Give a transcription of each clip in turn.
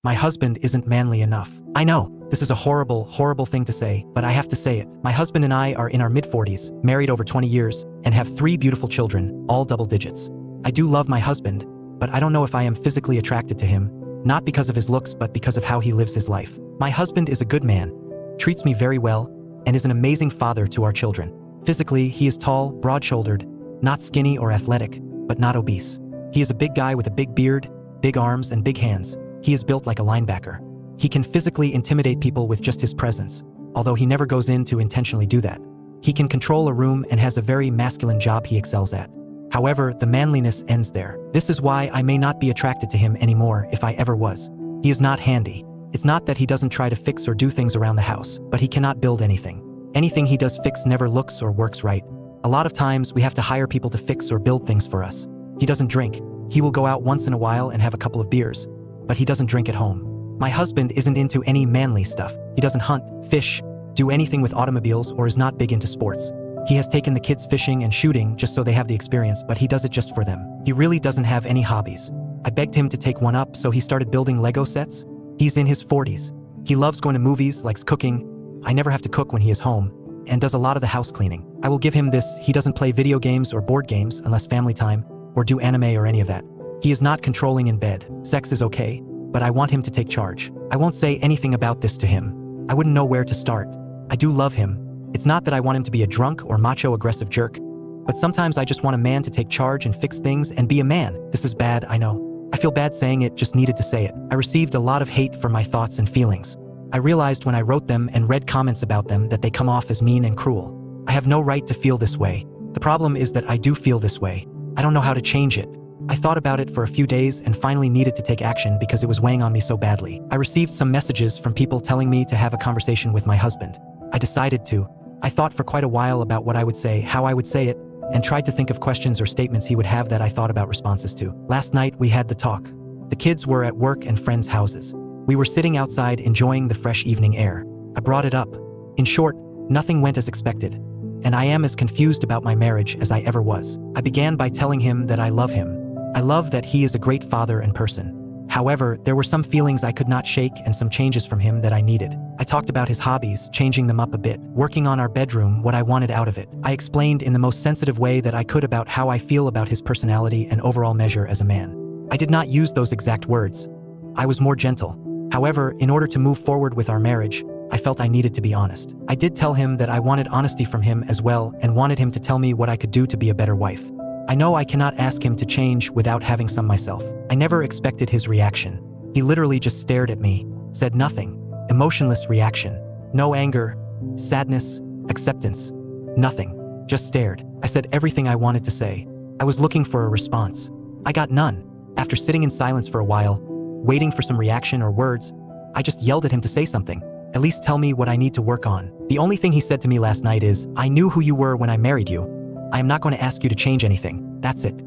My husband isn't manly enough. I know, this is a horrible, horrible thing to say, but I have to say it. My husband and I are in our mid-40s, married over 20 years, and have 3 beautiful children, all double digits. I do love my husband, but I don't know if I am physically attracted to him, not because of his looks but because of how he lives his life. My husband is a good man, treats me very well, and is an amazing father to our children. Physically, he is tall, broad-shouldered, not skinny or athletic, but not obese. He is a big guy with a big beard, big arms, and big hands. He is built like a linebacker. He can physically intimidate people with just his presence, although he never goes in to intentionally do that. He can control a room and has a very masculine job he excels at. However, the manliness ends there. This is why I may not be attracted to him anymore if I ever was. He is not handy. It's not that he doesn't try to fix or do things around the house, but he cannot build anything. Anything he does fix never looks or works right. A lot of times we have to hire people to fix or build things for us. He doesn't drink. He will go out once in a while and have a couple of beers, but he doesn't drink at home. My husband isn't into any manly stuff. He doesn't hunt, fish, do anything with automobiles, or is not big into sports. He has taken the kids fishing and shooting just so they have the experience, but he does it just for them. He really doesn't have any hobbies. I begged him to take one up, so he started building Lego sets. He's in his 40s. He loves going to movies, likes cooking. I never have to cook when he is home, and does a lot of the house cleaning. I will give him this: he doesn't play video games or board games unless family time, or do anime or any of that. He is not controlling in bed. Sex is okay, but I want him to take charge. I won't say anything about this to him. I wouldn't know where to start. I do love him. It's not that I want him to be a drunk or macho aggressive jerk, but sometimes I just want a man to take charge and fix things and be a man. This is bad, I know. I feel bad saying it, just needed to say it. I received a lot of hate for my thoughts and feelings. I realized when I wrote them and read comments about them that they come off as mean and cruel. I have no right to feel this way. The problem is that I do feel this way. I don't know how to change it. I thought about it for a few days and finally needed to take action because it was weighing on me so badly. I received some messages from people telling me to have a conversation with my husband. I decided to. I thought for quite a while about what I would say, how I would say it, and tried to think of questions or statements he would have that I thought about responses to. Last night, we had the talk. The kids were at work and friends' houses. We were sitting outside enjoying the fresh evening air. I brought it up. In short, nothing went as expected, and I am as confused about my marriage as I ever was. I began by telling him that I love him. I love that he is a great father and person. However, there were some feelings I could not shake and some changes from him that I needed. I talked about his hobbies, changing them up a bit, working on our bedroom, what I wanted out of it. I explained in the most sensitive way that I could about how I feel about his personality and overall measure as a man. I did not use those exact words. I was more gentle. However, in order to move forward with our marriage, I felt I needed to be honest. I did tell him that I wanted honesty from him as well and wanted him to tell me what I could do to be a better wife. I know I cannot ask him to change without having some myself. I never expected his reaction. He literally just stared at me, said nothing. Emotionless reaction. No anger, sadness, acceptance. Nothing. Just stared. I said everything I wanted to say. I was looking for a response. I got none. After sitting in silence for a while, waiting for some reaction or words, I just yelled at him to say something. At least tell me what I need to work on. The only thing he said to me last night is, "I knew who you were when I married you. I am not going to ask you to change anything. That's it."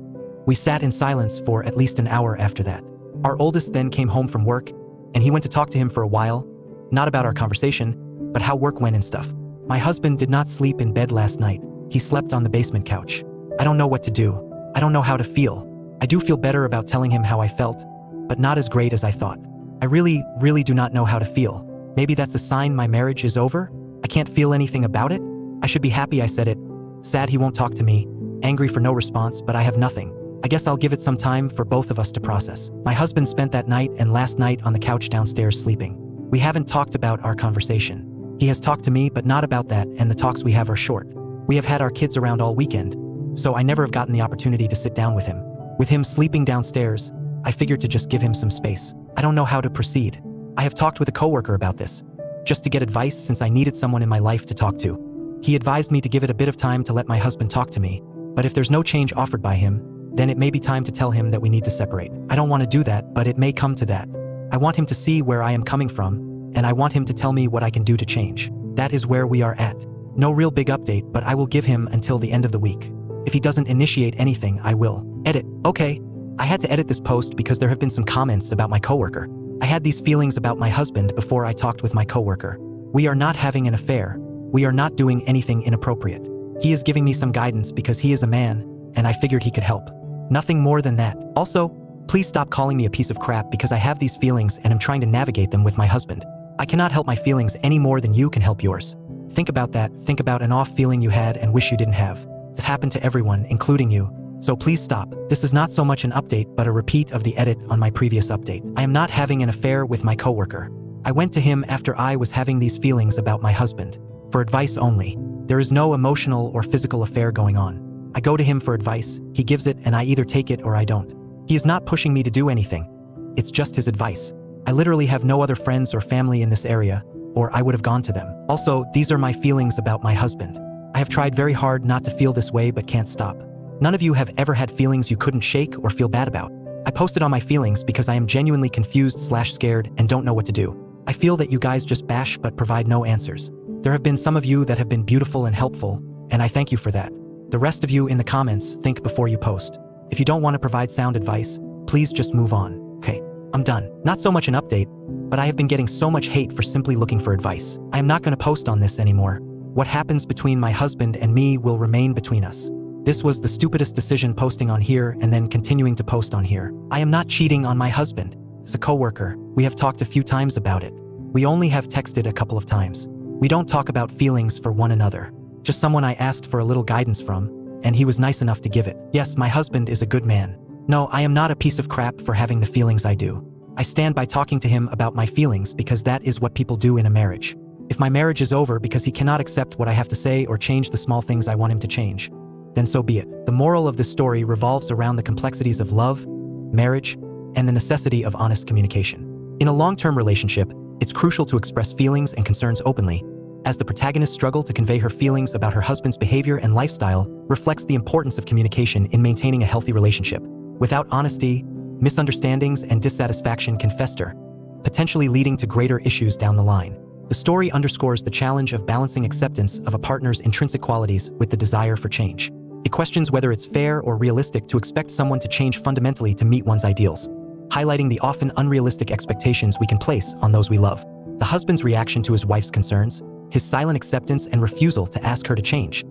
We sat in silence for at least an hour after that. Our oldest then came home from work, and he went to talk to him for a while, not about our conversation, but how work went and stuff. My husband did not sleep in bed last night. He slept on the basement couch. I don't know what to do. I don't know how to feel. I do feel better about telling him how I felt, but not as great as I thought. I really do not know how to feel. Maybe that's a sign my marriage is over? I can't feel anything about it? I should be happy I said it. Sad he won't talk to me, angry for no response, but I have nothing. I guess I'll give it some time for both of us to process. My husband spent that night and last night on the couch downstairs sleeping. We haven't talked about our conversation. He has talked to me, but not about that, and the talks we have are short. We have had our kids around all weekend, so I never have gotten the opportunity to sit down with him. With him sleeping downstairs, I figured to just give him some space. I don't know how to proceed. I have talked with a coworker about this, just to get advice since I needed someone in my life to talk to. He advised me to give it a bit of time to let my husband talk to me, but if there's no change offered by him, then it may be time to tell him that we need to separate. I don't want to do that, but it may come to that. I want him to see where I am coming from, and I want him to tell me what I can do to change. That is where we are at. No real big update, but I will give him until the end of the week. If he doesn't initiate anything, I will. Edit. Okay. I had to edit this post because there have been some comments about my coworker. I had these feelings about my husband before I talked with my coworker. We are not having an affair. We are not doing anything inappropriate. He is giving me some guidance because he is a man, and I figured he could help. Nothing more than that. Also, Please stop calling me a piece of crap because I have these feelings and am trying to navigate them with my husband. I cannot help my feelings any more than you can help yours. Think about that. Think about an off feeling you had and wish you didn't have. This happened to everyone, including you. So please stop. This is not so much an update but a repeat of the edit on my previous update. I am not having an affair with my coworker. I went to him after I was having these feelings about my husband. For advice only. There is no emotional or physical affair going on. I go to him for advice, he gives it, and I either take it or I don't. He is not pushing me to do anything. It's just his advice. I literally have no other friends or family in this area, or I would have gone to them. Also, these are my feelings about my husband. I have tried very hard not to feel this way but can't stop. None of you have ever had feelings you couldn't shake or feel bad about. I posted on my feelings because I am genuinely confused/scared and don't know what to do. I feel that you guys just bash but provide no answers. There have been some of you that have been beautiful and helpful, and I thank you for that. The rest of you in the comments, think before you post. If you don't want to provide sound advice, please just move on. Okay, I'm done. Not so much an update, but I have been getting so much hate for simply looking for advice. I am not going to post on this anymore. What happens between my husband and me will remain between us. This was the stupidest decision, posting on here and then continuing to post on here. I am not cheating on my husband. It's a coworker. We have talked a few times about it. We only have texted a couple of times. We don't talk about feelings for one another. Just someone I asked for a little guidance from, and he was nice enough to give it. Yes, my husband is a good man. No, I am not a piece of crap for having the feelings I do. I stand by talking to him about my feelings because that is what people do in a marriage. If my marriage is over because he cannot accept what I have to say or change the small things I want him to change, then so be it. The moral of this story revolves around the complexities of love, marriage, and the necessity of honest communication. In a long-term relationship, it's crucial to express feelings and concerns openly, as the protagonist's struggle to convey her feelings about her husband's behavior and lifestyle reflects the importance of communication in maintaining a healthy relationship. Without honesty, misunderstandings and dissatisfaction can fester, potentially leading to greater issues down the line. The story underscores the challenge of balancing acceptance of a partner's intrinsic qualities with the desire for change. It questions whether it's fair or realistic to expect someone to change fundamentally to meet one's ideals, highlighting the often unrealistic expectations we can place on those we love. The husband's reaction to his wife's concerns, his silent acceptance and refusal to ask her to change,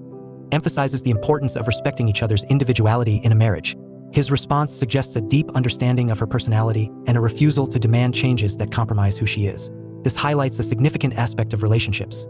emphasizes the importance of respecting each other's individuality in a marriage. His response suggests a deep understanding of her personality and a refusal to demand changes that compromise who she is. This highlights a significant aspect of relationships: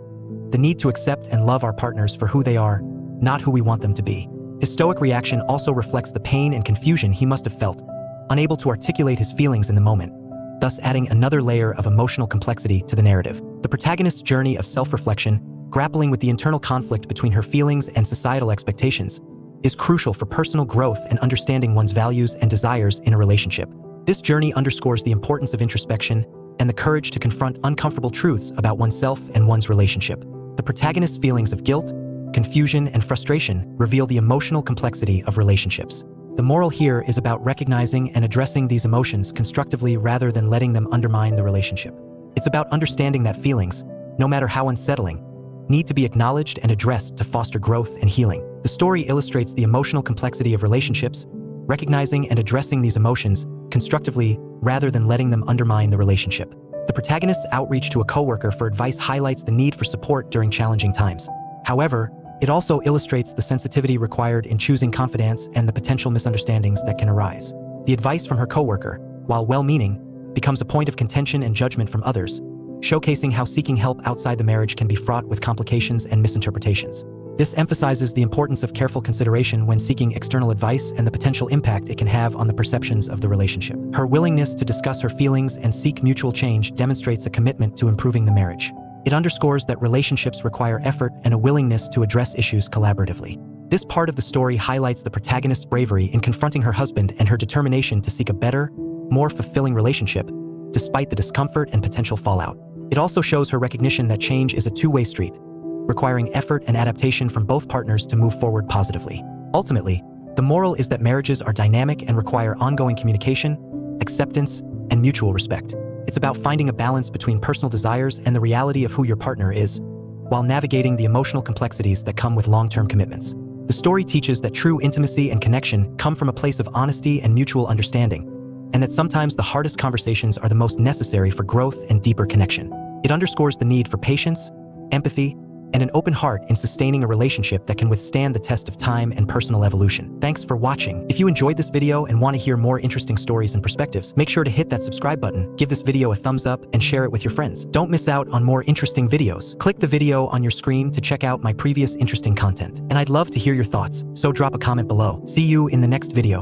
the need to accept and love our partners for who they are, not who we want them to be. His stoic reaction also reflects the pain and confusion he must have felt, unable to articulate his feelings in the moment, thus adding another layer of emotional complexity to the narrative. The protagonist's journey of self-reflection, grappling with the internal conflict between her feelings and societal expectations, is crucial for personal growth and understanding one's values and desires in a relationship. This journey underscores the importance of introspection and the courage to confront uncomfortable truths about oneself and one's relationship. The protagonist's feelings of guilt, confusion, and frustration reveal the emotional complexity of relationships. The moral here is about recognizing and addressing these emotions constructively rather than letting them undermine the relationship. It's about understanding that feelings, no matter how unsettling, need to be acknowledged and addressed to foster growth and healing. The story illustrates the emotional complexity of relationships, recognizing and addressing these emotions constructively rather than letting them undermine the relationship. The protagonist's outreach to a coworker for advice highlights the need for support during challenging times. However, it also illustrates the sensitivity required in choosing confidence and the potential misunderstandings that can arise. The advice from her coworker, while well-meaning, becomes a point of contention and judgment from others, showcasing how seeking help outside the marriage can be fraught with complications and misinterpretations. This emphasizes the importance of careful consideration when seeking external advice and the potential impact it can have on the perceptions of the relationship. Her willingness to discuss her feelings and seek mutual change demonstrates a commitment to improving the marriage. It underscores that relationships require effort and a willingness to address issues collaboratively. This part of the story highlights the protagonist's bravery in confronting her husband and her determination to seek a better, more fulfilling relationship, despite the discomfort and potential fallout. It also shows her recognition that change is a two-way street, requiring effort and adaptation from both partners to move forward positively. Ultimately, the moral is that marriages are dynamic and require ongoing communication, acceptance, and mutual respect. It's about finding a balance between personal desires and the reality of who your partner is, while navigating the emotional complexities that come with long-term commitments. The story teaches that true intimacy and connection come from a place of honesty and mutual understanding, and that sometimes the hardest conversations are the most necessary for growth and deeper connection. It underscores the need for patience, empathy, and an open heart in sustaining a relationship that can withstand the test of time and personal evolution. Thanks for watching. If you enjoyed this video and want to hear more interesting stories and perspectives, make sure to hit that subscribe button, give this video a thumbs up, and share it with your friends. Don't miss out on more interesting videos. Click the video on your screen to check out my previous interesting content. And I'd love to hear your thoughts, so drop a comment below. See you in the next video.